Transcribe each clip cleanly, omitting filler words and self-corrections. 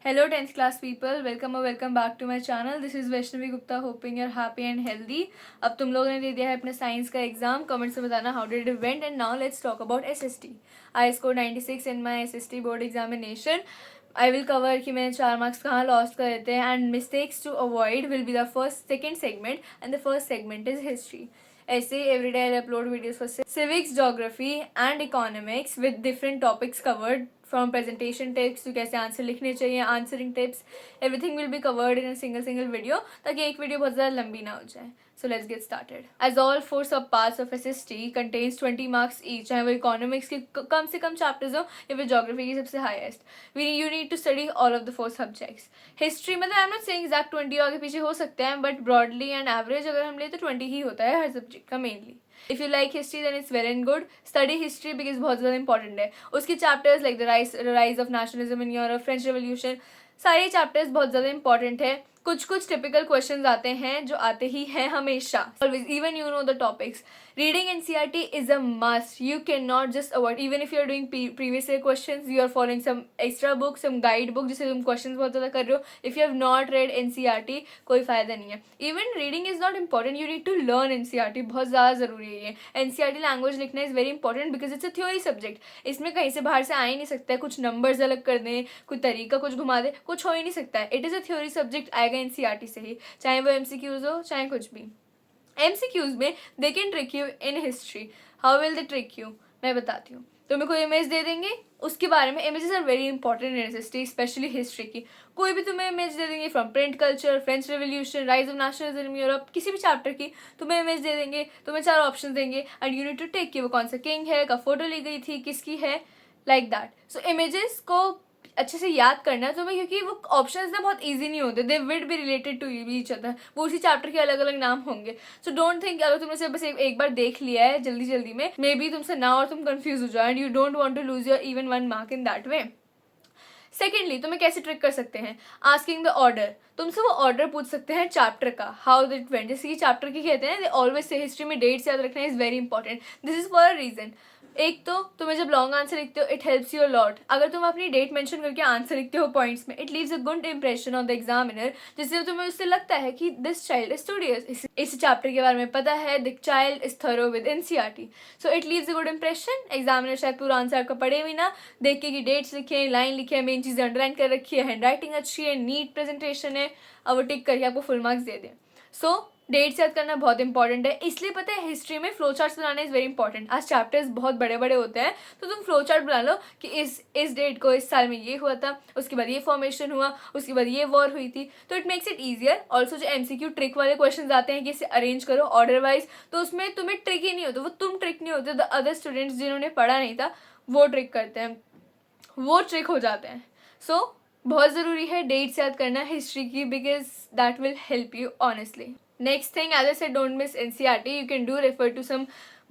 Hello 10th class people, welcome or welcome back to my channel. This is Vaishnavi Gupta, hoping you're happy and healthy. अब तुम लोगों ने दे दिया है अपने साइंस का एग्जाम. कमेंट्स में बताना how did it went and now let's talk about SST. I scored 96 in my SST board examination. I will cover कि मैंने 4 मार्क्स कहाँ लॉस्ट करे थे and mistakes to avoid will be the second segment, and the first segment is history. ऐसे every day I'll upload videos for civics, geography and economics with different topics covered from presentation tips to कैसे answer लिखने चाहिए, answering tips, everything will be covered in single video ताकि एक video बहुत ज़्यादा लंबी ना हो जाए. So let's get started. As all 4 sub parts of SST contains 20 marks each, चाहे वो इकोनॉमिक्स के कम से कम चैप्टर्स हो या फिर ज्योग्राफी की सबसे highest. You need to study all of the 4 subjects. History मतलब I am not saying exact 20 आगे पीछे हो सकते हैं, बट ब्रॉडली एंड एवरेज अगर हम ले तो 20 ही होता है हर सब्जेक्ट का mainly. If you like history then it's well and good. Study history because बहुत ज़्यादा important है. उसकी chapters like the rise of nationalism in Europe, French Revolution, सारे chapters बहुत ज़्यादा important है. कुछ typical questions आते हैं जो आते ही हैं हमेशा. Always, even you know the topics. Reading NCERT is a must. You cannot just avoid. Even if you are doing previous year questions, you are following some extra book, some guide book जिससे तुम questions बहुत ज़्यादा कर रहे हो. If you have not read NCERT, कोई फ़ायदा नहीं है. Even reading is not important. You need to learn NCERT. बहुत ज़्यादा ज़रूरी है ये. NCERT language लिखना is very important because it's a theory subject. इसमें कहीं से बाहर से आ ही नहीं सकता है. कुछ numbers अलग कर दें, कोई तरीका कुछ घुमा दे, कुछ हो ही नहीं सकता है. It is a theory subject, आएगा NCERT से ही, चाहे वो MCQs हो चाहे कुछ भी. MCQs में they can trick you in history. How will they trick you? मैं बताती हूँ. तुम्हें कोई इमेज दे देंगे, उसके बारे में images are very important in SST, specially history की. कोई भी तुम्हें इमेज दे देंगे from print culture, French revolution, rise of nationalism in Europe, किसी भी चैप्टर की तुम्हें इमेज दे देंगे, तुम्हें 4 ऑप्शन देंगे and you need to take कि वो कौन सा किंग है, कब फोटो ली गई थी, किसकी है, लाइक दैट. सो इमेजेस को अच्छे से याद करना है तुम्हें, क्योंकि वो ऑप्शंस ना बहुत इजी नहीं होते. They will be related to each other. वो उसी चैप्टर के अलग अलग नाम होंगे. सो डोंट थिंक अगर तुमने सिर्फ बस एक बार देख लिया है जल्दी में, मे बी तुमसे ना और तुम कंफ्यूज हो जाओ and you don't want to lose your even 1 mark in that way. Secondly तुम्हें कैसे ट्रिक कर सकते हैं, आस्किंग द ऑर्डर. तुमसे वो ऑर्डर पूछ सकते हैं चैप्टर का, हाउ डिड इट वेंट. जैसे कि चैप्टर की कहते हैं, दे ऑलवेज से हिस्ट्री में डेट्स याद रखना is very important. This is for a reason. एक तो तुम्हें जब लॉन्ग आंसर लिखते हो इट हेल्प्स यू लॉट. अगर तुम अपनी डेट मेंशन करके आंसर लिखते हो पॉइंट्स में, it leaves a good impression on the examiner, जिससे तुम्हें उससे लगता है कि दिस चाइल्ड इज स्टूडियस, इस चैप्टर के बारे में पता है, the child is thorough with NCERT. So it leaves a good impression. Examiner शायद पूरा आंसर आपका पढ़े भी ना, देख के कि डेट्स लिखे, लाइन लिखे, मेन चीज़ें अंडरलाइन कर रखी है, हैंड राइटिंग अच्छी है, नीट प्रेजेंटेशन है, अब वो टिक करके आपको फुल मार्क्स दे दें. सो डेट्स याद करना बहुत इंपॉर्टेंट है. इसलिए पता है हिस्ट्री में flow charts banana is very important. आज चैप्टर्स बहुत बड़े बड़े होते हैं, तो तुम फ्लो चार्ट बना लो कि इस डेट को इस साल में ये हुआ था, उसके बाद ये फॉर्मेशन हुआ, उसके बाद ये वॉर हुई थी. तो it makes it easier. Also जो MCQ ट्रिक वाले क्वेश्चन आते हैं कि इसे अरेंज करो ऑर्डर वाइज, तो उसमें तुम्हें ट्रिक ही नहीं होता, वो तुम ट्रिक नहीं होते, द अदर स्टूडेंट्स जिन्होंने पढ़ा नहीं था वो ट्रिक करते हैं, वो ट्रिक हो जाते हैं. सो बहुत ज़रूरी है डेट्स याद करना हिस्ट्री की, because that will help you honestly. Next thing, as I said, don't miss NCERT. You can do refer to some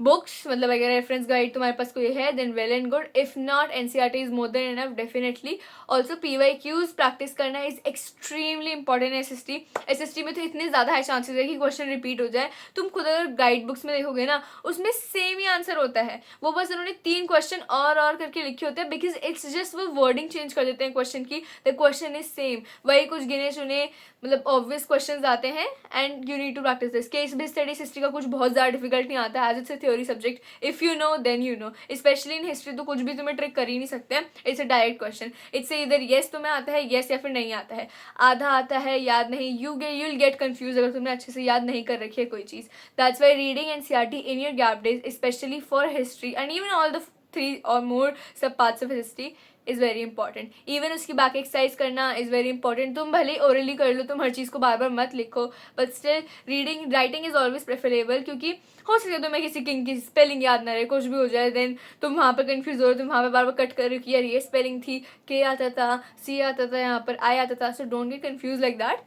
books. मतलब अगर रेफरेंस गाइड तुम्हारे पास कोई है then well and good. If not, NCERT is more than enough definitely. Also PYQs practice करना is extremely important in SST. SST में तो इतने ज़्यादा है चांसेस है कि क्वेश्चन रिपीट हो जाए. तुम खुद अगर गाइड बुक्स में देखोगे ना, उसमें सेम ही आंसर होता है. वो बस उन्होंने 3 क्वेश्चन और करके लिखे होते हैं, बिकॉज इट्स जस्ट वो वर्डिंग चेंज कर देते हैं क्वेश्चन की. The question is same. वही कुछ गिने चुने मतलब ऑब्वियस क्वेश्चंस आते हैं and you need to practice this. Case based studies history का कुछ बहुत ज़्यादा डिफिकल्ट नहीं आता है, as it's a theory subject. If you know then you know. Specially in history तो कुछ भी तुम्हें ट्रिक कर ही नहीं सकते हैं. It's a direct question. It's इधर येस तुम्हें आता है, येस, या फिर नहीं आता है. आधा आता है, याद नहीं, यू विल गेट कन्फ्यूज अगर तुमने अच्छे से याद नहीं कर रखी है कोई चीज़. That's why reading NCERT in your gap days, specially for history and even all the 3 or more सब parts of history is very important. Even उसकी बैक एक्सरसाइज करना इज़ वेरी इंपॉर्टेंट. तुम भले ओरली कर लो, तुम हर चीज़ को बार बार मत लिखो, but still reading writing is always preferable, क्योंकि हो सकता है तुम्हें किसी किंग की स्पेलिंग याद ना रहे, कुछ भी हो जाए, देन तुम वहाँ पर कन्फ्यूज हो रहे हो, तुम वहाँ पर बार बार कट कर रहे हो कि यार ये स्पेलिंग थी, के आता था, सी आता था, यहाँ पर आई आता था. So don't get confuse like that.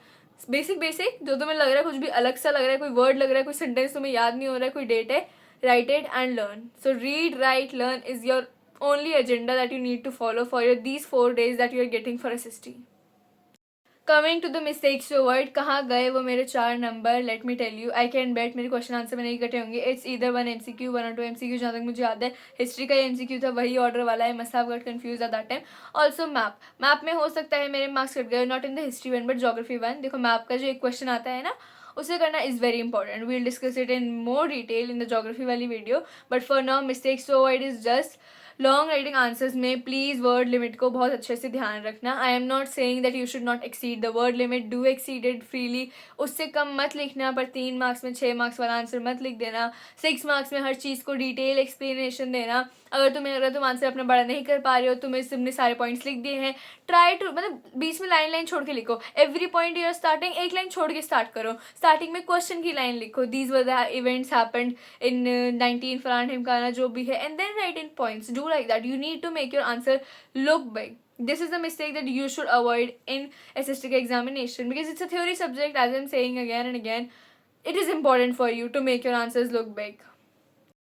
Basic जो तुम्हें लग रहा है कुछ भी अलग सा लग रहा है, कोई वर्ड लग रहा है, कोई सेंटेंस तुम्हें याद नहीं हो रहा है, कोई डेट है, write it and learn. So read, write, learn is your only agenda that you need to follow for these 4 days that you are getting for SST. Coming to the mistakes to avoid, कहाँ गए वो मेरे 4 number? Let me tell you, I can bet मेरे question answer में नहीं कटे होंगे. It's either 1 MCQ 1 और 2 MCQ. जहाँ तक मुझे याद है हिस्ट्री का MCQ था, वही ऑर्डर वाला है. Must have got confuse at that time. Also map में हो सकता है मेरे मार्क्स कट गए, not in the history 1 but geography 1. देखो मैप का जो एक क्वेश्चन आता है ना, उसे करना is very important. We'll discuss it in more detail in the geography वाली video. But for now mistakes to avoid is just long writing answers में प्लीज़ वर्ड लिमिट को बहुत अच्छे से ध्यान रखना. I am not saying that you should not exceed the word limit, do exceed it freely. उससे कम मत लिखना, पर 3 मार्क्स में 6 मार्क्स वाला आंसर मत लिख देना. 6 मार्क्स में हर चीज़ को डिटेल एक्सप्लेनेशन देना. अगर तुम आंसर अपना बड़ा नहीं कर पा रहे हो, तुमने सारे पॉइंट्स लिख दिए हैं, ट्राई टू मतलब बीच में लाइन छोड़ के लिखो. एवरी पॉइंट यूर स्टार्टिंग एक लाइन छोड़ के स्टार्ट करो. स्टार्टिंग में क्वेश्चन की लाइन लिखो, these were the events happened in 19 फलाना ढिमकाना जो भी है, and then write in points. Do like that. You need to make your answer look big. This is the mistake that you should avoid in SST examination, because it's a theory subject, as I'm saying again and again. It is important for you to make your answers look big.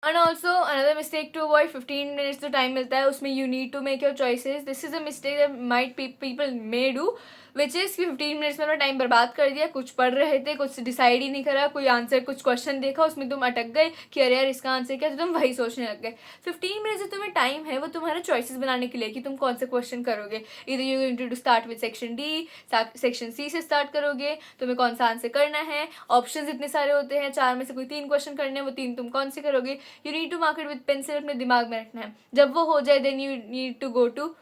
And also another mistake to avoid, 15 minutes to time मिलता है, उसमें you need to make your choices. This is a mistake that people may do, which is कि 15 minutes में अपना time बर्बाद कर दिया. कुछ पढ़ रहे थे, कुछ डिसाइड ही नहीं करा, कोई आंसर कुछ क्वेश्चन देखा, उसमें तुम अटक गए कि अरे यार इसका आंसर क्या, तो तुम वही सोचने लग गए. 15 मिनट जो तुम्हें टाइम है वो तुम्हारे चॉइसेस बनाने के लिए कि तुम कौन से क्वेश्चन करोगे. इधर you going to start with section D, section C से स्टार्ट करोगे, तुम्हें कौन सा आंसर करना है. ऑप्शंस इतने सारे होते हैं, 4 में से कोई 3 क्वेश्चन करने हैं, वो 3 तुम कौन से करोगे. You need to mark it with pencil, अपने दिमाग में रखना है. जब वो हो जाए then you need to go to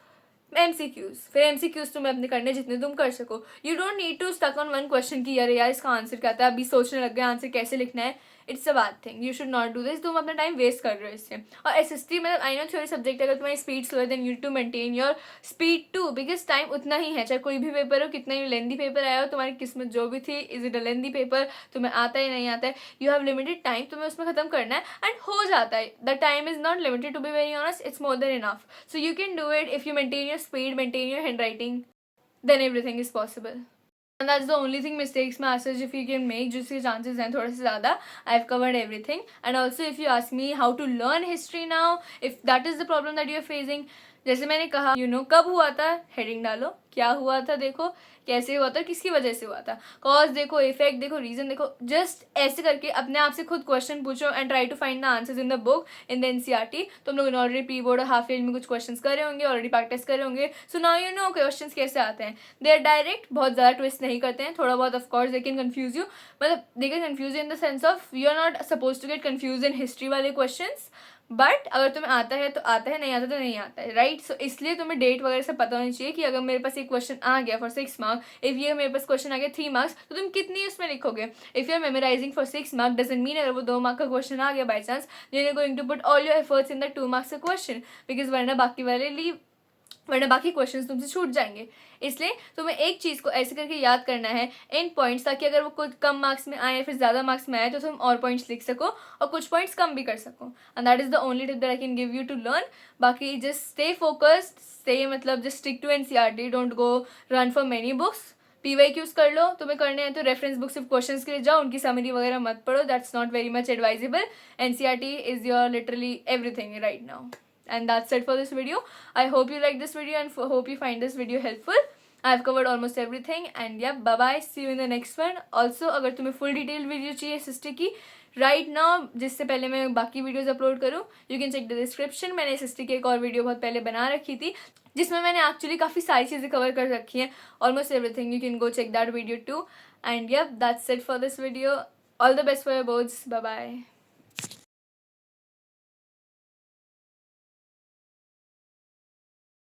MCQs. फिर MCQs तुम्हें अपने करने जितने तुम कर सको. You don't need to stuck on one question की अरे यार इसका आंसर क्या था, अभी सोचने लग गए आंसर कैसे लिखना है. It's a bad thing. You should not do this. तुम अपना टाइम वेस्ट कर रहे हो इससे. और SST मतलब आई नो थ्योरी सब्जेक्ट, अगर तुम्हारी स्पीड स्लो है then you to maintain your speed too, because time उतना ही है. चाहे कोई भी पेपर हो, कितना ही लेंदी पेपर आया हो, तुम्हारी किस्मत जो भी थी, is it a lengthy paper, तुम्हें आता है नहीं आता है, यू हैव लिमिटेड टाइम, तुम्हें उसमें खत्म करना है एंड हो जाता है. The time is not limited, to be very honest, it's more than enough. So you can do it if you maintain your speed, maintain your handwriting, then everything is possible. And that's the only thing mistakes में as such if you can make, जिसके chances हैं थोड़े से ज़्यादा. I've covered everything. And also if you ask me how to learn history now, if that is the problem that you're facing, जैसे मैंने कहा कब हुआ था, हेडिंग डालो, क्या हुआ था देखो, कैसे हुआ था, किसकी वजह से हुआ था, कॉज देखो, इफेक्ट देखो, रीजन देखो. जस्ट ऐसे करके अपने आप से खुद क्वेश्चन पूछो and try to find the answers in the book, in the NCERT. तुम लोगों ने ऑलरेडी प्री बोर्ड और हाफ ईयर में कुछ क्वेश्चंस करे होंगे, ऑलरेडी प्रैक्टिस करे होंगे. So now you know questions कैसे आते हैं. दे आर डायरेक्ट, बहुत ज़्यादा ट्विस्ट नहीं करते हैं, थोड़ा बहुत of course they can confuse you, मतलब they can confuse in the sense of you are not suppose to get confuse in history वाले क्वेश्चन. बट अगर तुम्हें आता है तो आता है, नहीं आता तो नहीं आता है, राइट. सो इसलिए तुम्हें डेट वगैरह से पता होनी चाहिए कि अगर मेरे पास एक क्वेश्चन आ गया फॉर 6 मार्क्स, इफ ये मेरे पास क्वेश्चन आ गया 3 मार्क्स, तो तुम कितनी उसमें लिखोगे. If you are memorising for 6 marks doesn't mean अगर वो 2 मार्क का क्वेश्चन आ गया by chance, you are going to put all your efforts in the 2 marks का क्वेश्चन, बिकॉज वरना बाकी क्वेश्चंस तुमसे छूट जाएंगे. इसलिए तुम्हें एक चीज़ को ऐसे करके याद करना है इन पॉइंट्स, ताकि अगर वो कुछ कम मार्क्स में आए या फिर ज़्यादा मार्क्स में आए तो तुम और पॉइंट्स लिख सको और कुछ पॉइंट्स कम भी कर सको. And that is the only tip that I can give you to learn. बाकी जस्ट स्टे फोकस्ड, स्टे मतलब just stick to NCERT, don't go run for many books. PYQs कर लो, तुम्हें करने हैं तो रेफरेंस बुक सिर्फ क्वेश्चंस के लिए जाओ, उनकी समरी वगैरह मत पढ़ो, that's not very much advisable. NCERT is your literally everything right now. And that's it for this video. I hope you like this video and hope you find this video helpful. I've covered almost everything and yeah, bye bye, see you in the next one. Also अगर तुम्हें full detailed video चाहिए SST की right now, जिससे पहले मैं बाकी videos upload करूँ, you can check the description. मैंने SST की एक और video बहुत पहले बना रखी थी जिसमें मैंने actually काफ़ी सारी चीज़ें cover कर रखी हैं, almost everything. You can go check that video too. And yeah, that's it for this video. All the best for your boards. Bye bye.